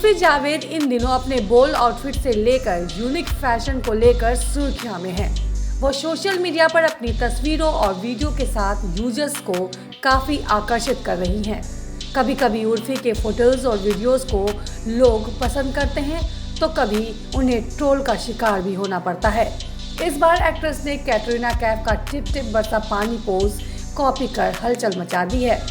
उर्फी जावेद इन दिनों अपने bold outfit से लेकर यूनिक फैशन को लेकर सुर्खियां में है। वो सोशल मीडिया पर अपनी तस्वीरों और वीडियो के साथ यूजर्स को काफी आकर्षित कर रही हैं। कभी कभी उर्फी के फोटोज और वीडियोस को लोग पसंद करते हैं तो कभी उन्हें ट्रोल का शिकार भी होना पड़ता है। इस बार एक्ट्रेस ने कैटरीना कैफ का टिप टिप बरसा पानी पोज कॉपी कर हलचल मचा दी है।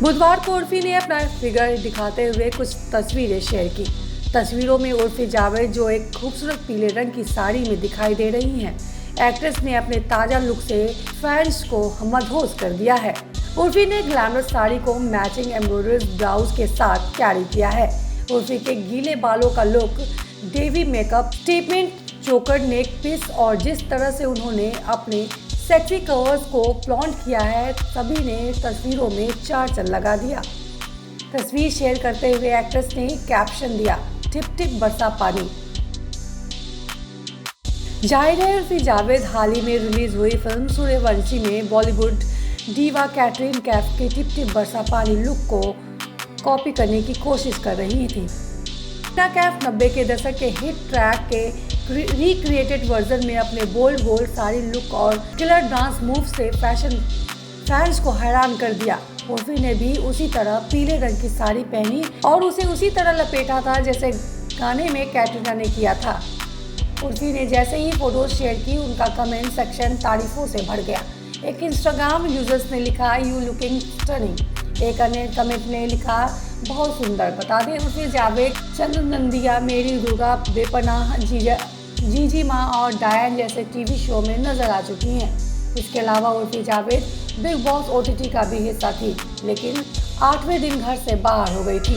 बुधवार को उर्फी ने अपना फिगर दिखाते हुए कुछ तस्वीरें शेयर की। तस्वीरों में उर्फी जावेद जो एक खूबसूरत पीले रंग की साड़ी में दिखाई दे रही हैं। एक्ट्रेस ने अपने ताजा लुक से फैंस को मदहोश कर दिया है। उर्फी ने ग्लैमरस साड़ी को मैचिंग एम्ब्रॉयडरी ब्लाउज के साथ कैरी किया है। उर्फी के गीले बालों का लुक, डेवी मेकअप, स्टेटमेंट चोकर नेक पीस और जिस तरह से उन्होंने अपने सेक्सी कवर्स को फ्लॉन्ट किया है, सभी ने तस्वीरों में चार चांद लगा दिया। तस्वीर शेयर करते हुए एक्ट्रेस ने कैप्शन दिया, टिप टिप बरसा पानी। जाहिर है उर्फी जावेद हाल ही में रिलीज हुई फिल्म सूर्यवंशी में बॉलीवुड डीवा कैटरीना कैफ के टिप टिप बरसा पानी लुक को कॉपी करने की कोशिश कर रही थी। कैटरीना कैफ 90 के दशक के हिट ट्रैक के रिक्रिएटेड वर्जन में अपने बोल्ड साड़ी लुक और किलर डांस मूव से फैंस को हैरान कर दिया। उर्फी ने भी उसी तरह पीले रंग की साड़ी पहनी और उसे उसी तरह लपेटा था जैसे गाने में कैटरीना ने किया था। उर्फी ने जैसे ही फोटोज शेयर की, उनका कमेंट सेक्शन तारीफों से भर गया। एक इंस्टाग्राम यूजर्स ने लिखा, यू लुकिंग स्टनिंग। एक अन्य कमेंट ने लिखा, बहुत सुंदर। बता दें उर्फी जावेद चंदनदिया, मेरी दुर्गा, बेपनाह, जीजी माँ और डायन जैसे टीवी शो में नजर आ चुकी हैं। इसके अलावा Urfi Javed big boss OTT का भी हिस्सा थी, लेकिन 8वें दिन घर से बाहर हो गई थी।